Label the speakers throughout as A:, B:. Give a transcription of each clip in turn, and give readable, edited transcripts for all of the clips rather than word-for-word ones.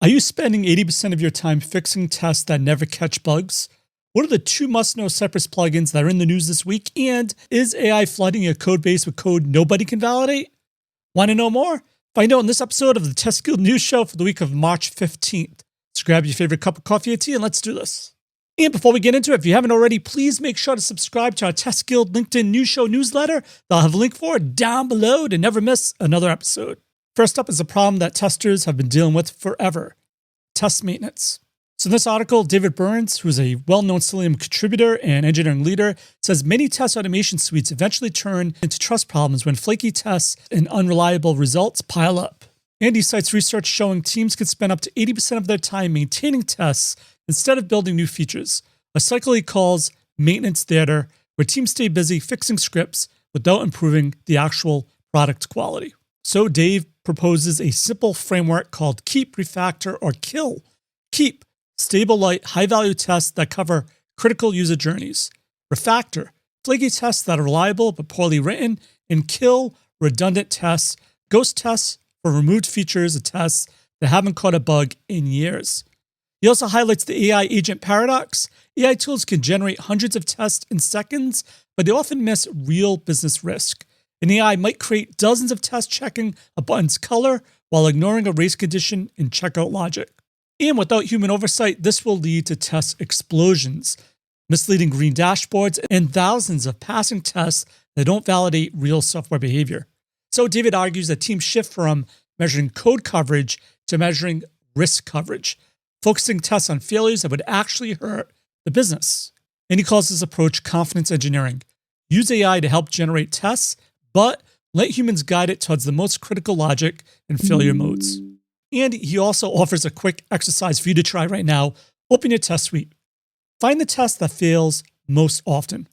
A: Are you spending 80% of your time fixing tests that never catch bugs? What are the 2 must-know Cypress plugins that are in the news this week? And is AI flooding your code base with code nobody can validate? Want to know more? Find out in this episode of the Test Guild News Show for the week of March 15th. So grab your favorite cup of coffee or tea and let's do this. And before we get into it, if you haven't already, please make sure to subscribe to our Test Guild LinkedIn News Show newsletter that I'll have a link for down below to never miss another episode. First up is a problem that testers have been dealing with forever: test maintenance. So in this article, David Burns, who's a well-known Cilium contributor and engineering leader, says many test automation suites eventually turn into trust problems when flaky tests and unreliable results pile up. And he cites research showing teams can spend up to 80% of their time maintaining tests instead of building new features, a cycle he calls maintenance theater, where teams stay busy fixing scripts without improving the actual product quality. So Dave proposes a simple framework called Keep, Refactor, or Kill. Keep: stable, light, high-value tests that cover critical user journeys. Refactor: flaky tests that are reliable but poorly written. And Kill: redundant tests, ghost tests for removed features of tests that haven't caught a bug in years. He also highlights the AI agent paradox. AI tools can generate hundreds of tests in seconds, but they often miss real business risk. An AI might create dozens of tests checking a button's color while ignoring a race condition in checkout logic. And without human oversight, this will lead to test explosions, misleading green dashboards, and thousands of passing tests that don't validate real software behavior. So David argues that teams shift from measuring code coverage to measuring risk coverage, focusing tests on failures that would actually hurt the business. And he calls this approach confidence engineering. Use AI to help generate tests, but let humans guide it towards the most critical logic and failure modes. And he also offers a quick exercise for you to try right now. Open your test suite. Find the test that fails most often.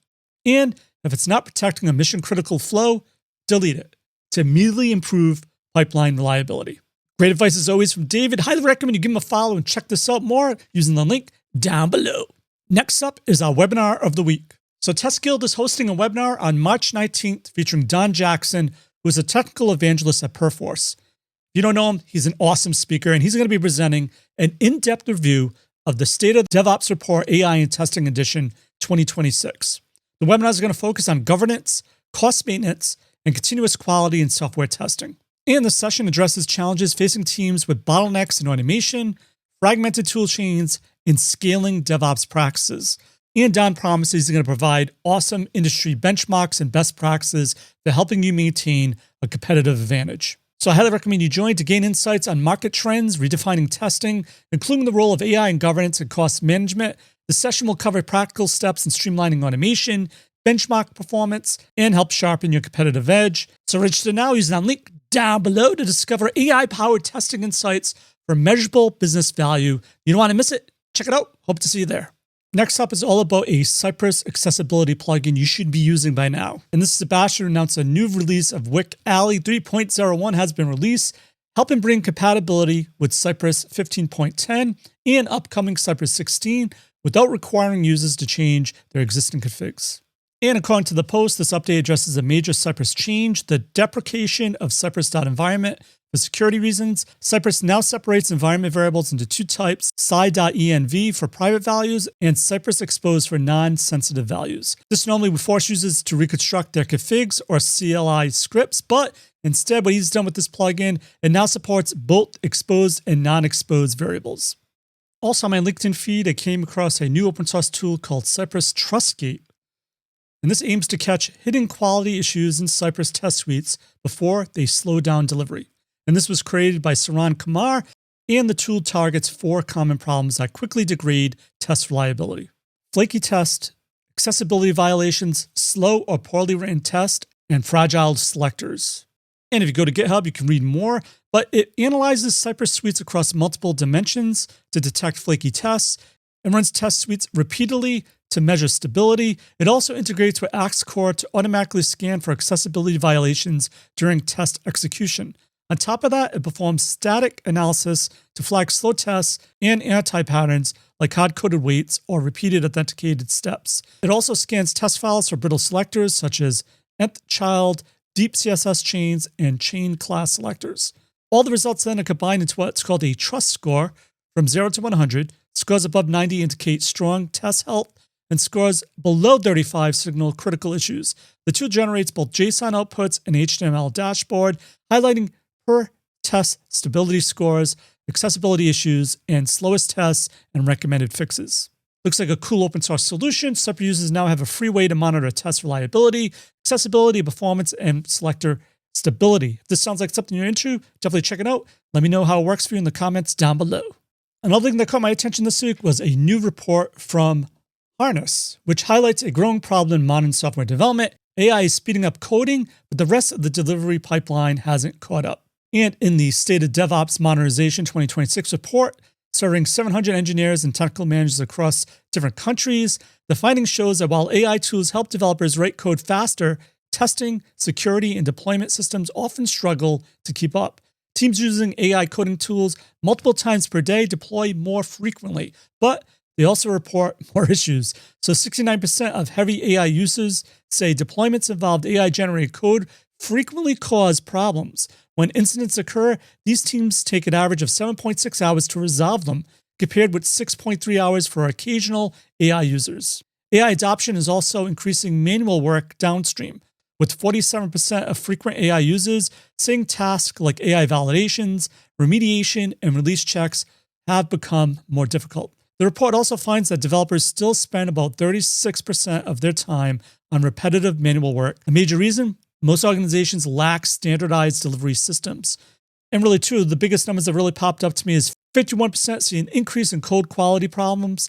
A: And if it's not protecting a mission-critical flow, delete it to immediately improve pipeline reliability. Great advice as always from David. Highly recommend you give him a follow and check this out more using the link down below. Next up is our webinar of the week. So Test Guild is hosting a webinar on March 19th featuring Don Jackson, who is a technical evangelist at Perforce. If you don't know him, he's an awesome speaker, and he's going to be presenting an in-depth review of the State of DevOps Report AI and Testing Edition 2026. The webinar is going to focus on governance, cost maintenance, and continuous quality in software testing. And the session addresses challenges facing teams with bottlenecks in automation, fragmented tool chains, and scaling DevOps practices. And Don promises he's going to provide awesome industry benchmarks and best practices for helping you maintain a competitive advantage. So I highly recommend you join to gain insights on market trends, redefining testing, including the role of AI in governance and cost management. The session will cover practical steps in streamlining automation, benchmark performance, and help sharpen your competitive edge. So register now using the link down below to discover AI-powered testing insights for measurable business value. You don't want to miss it. Check it out. Hope to see you there. Next up is all about a Cypress accessibility plugin you should be using by now. And this is Sebastian announced a new release of WICK-ALLY 3.01 has been released, helping bring compatibility with Cypress 15.10 and upcoming Cypress 16 without requiring users to change their existing configs. And according to the post, this update addresses a major Cypress change: the deprecation of Cypress.environment. For security reasons, Cypress now separates environment variables into 2 types: sci.env for private values and Cypress exposed for non-sensitive values. This normally would force users to reconstruct their configs or CLI scripts, but instead what he's done with this plugin, it now supports both exposed and non-exposed variables. Also on my LinkedIn feed, I came across a new open source tool called Cypress TrustGate. And this aims to catch hidden quality issues in Cypress test suites before they slow down delivery. And this was created by Saran Kumar, and the tool targets 4 common problems that quickly degrade test reliability: flaky test, accessibility violations, slow or poorly written test, and fragile selectors. And if you go to GitHub, you can read more, but it analyzes Cypress suites across multiple dimensions to detect flaky tests and runs test suites repeatedly to measure stability. It also integrates with Axe Core to automatically scan for accessibility violations during test execution. On top of that, it performs static analysis to flag slow tests and anti-patterns like hard-coded waits or repeated authenticated steps. It also scans test files for brittle selectors such as nth child, deep CSS chains, and chain class selectors. All the results then are combined into what's called a trust score from 0 to 100. Scores above 90 indicate strong test health, and scores below 35 signal critical issues. The tool generates both JSON outputs and HTML dashboard, highlighting per test stability scores, accessibility issues, and slowest tests and recommended fixes. Looks like a cool open source solution. Super users now have a free way to monitor test reliability, accessibility, performance, and selector stability. If this sounds like something you're into, definitely check it out. Let me know how it works for you in the comments down below. Another thing that caught my attention this week was a new report from Harness, which highlights a growing problem in modern software development. AI is speeding up coding, but the rest of the delivery pipeline hasn't caught up. And in the State of DevOps Modernization 2026 report, serving 700 engineers and technical managers across different countries, the findings shows that while AI tools help developers write code faster, testing, security, and deployment systems often struggle to keep up. Teams using AI coding tools multiple times per day deploy more frequently, but they also report more issues. So 69% of heavy AI users say deployments involved AI-generated code frequently cause problems. When incidents occur, these teams take an average of 7.6 hours to resolve them, compared with 6.3 hours for occasional AI users. AI adoption is also increasing manual work downstream, with 47% of frequent AI users saying tasks like AI validations, remediation, and release checks have become more difficult. The report also finds that developers still spend about 36% of their time on repetitive manual work. A major reason? Most organizations lack standardized delivery systems. And really, too, the biggest numbers that really popped up to me is 51% see an increase in code quality problems,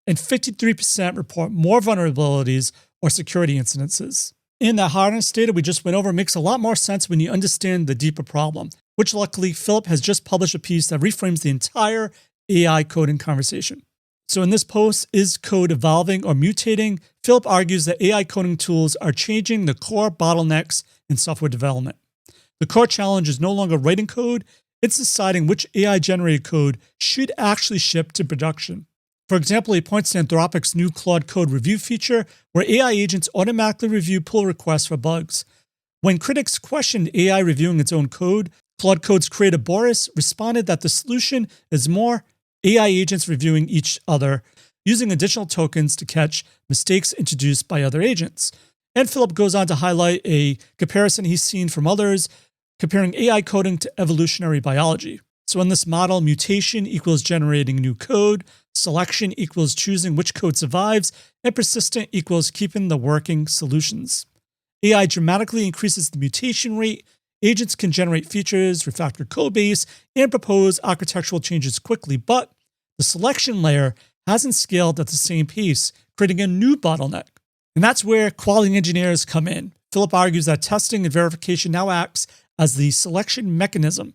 A: and 53% report more vulnerabilities or security incidences. And that Harness data we just went over makes a lot more sense when you understand the deeper problem, which luckily Philip has just published a piece that reframes the entire AI coding conversation. So in this post, Is Code Evolving or Mutating? Philip argues that AI coding tools are changing the core bottlenecks in software development. The core challenge is no longer writing code, it's deciding which AI-generated code should actually ship to production. For example, he points to Anthropic's new Claude Code review feature, where AI agents automatically review pull requests for bugs. When critics questioned AI reviewing its own code, Claude Code's creator Boris responded that the solution is more AI agents reviewing each other, using additional tokens to catch mistakes introduced by other agents. And Philip goes on to highlight a comparison he's seen from others, comparing AI coding to evolutionary biology. So in this model, mutation equals generating new code, selection equals choosing which code survives, and persistent equals keeping the working solutions. AI dramatically increases the mutation rate. Agents can generate features, refactor codebase, and propose architectural changes quickly, but the selection layer hasn't scaled at the same pace, creating a new bottleneck. And that's where quality engineers come in. Philip argues that testing and verification now acts as the selection mechanism.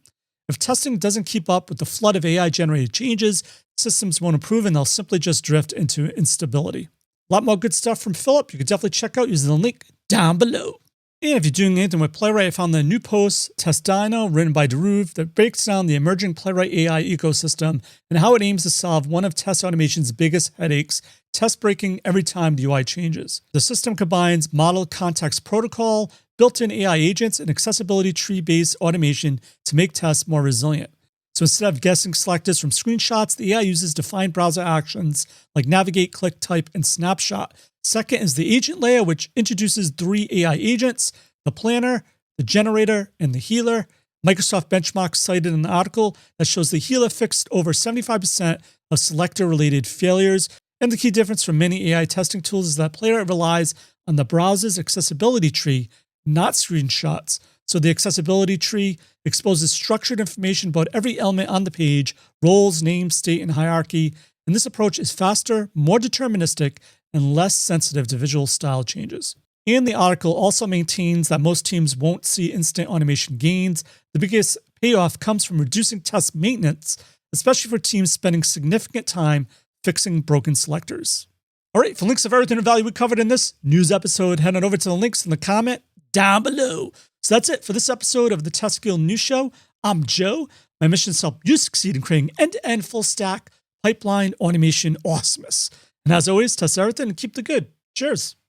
A: If testing doesn't keep up with the flood of AI-generated changes, systems won't improve and they'll simply just drift into instability. A lot more good stuff from Philip. You can definitely check out using the link down below. And if you're doing anything with Playwright, I found the new post, Test Dino, written by Dhruv, that breaks down the emerging Playwright AI ecosystem and how it aims to solve one of test automation's biggest headaches, test breaking every time the UI changes. The system combines model context protocol, built-in AI agents, and accessibility tree-based automation to make tests more resilient. So instead of guessing selectors from screenshots, the AI uses defined browser actions like navigate, click, type, and snapshot. Second is the agent layer, which introduces 3 AI agents: the planner, the generator, and the healer. Microsoft benchmarks cited in the article that shows the healer fixed over 75% of selector-related failures. And the key difference from many AI testing tools is that Playwright relies on the browser's accessibility tree, not screenshots. So the accessibility tree exposes structured information about every element on the page, roles, name, state, and hierarchy. And this approach is faster, more deterministic, and less sensitive to visual style changes. And the article also maintains that most teams won't see instant automation gains. The biggest payoff comes from reducing test maintenance, especially for teams spending significant time fixing broken selectors. All right, for links of everything of value we covered in this news episode, head on over to the links in the comment down below. So that's it for this episode of the Test Skill News Show. I'm Joe. My mission is to help you succeed in creating end-to-end full-stack pipeline automation awesomeness. And as always, test everything and keep the good. Cheers.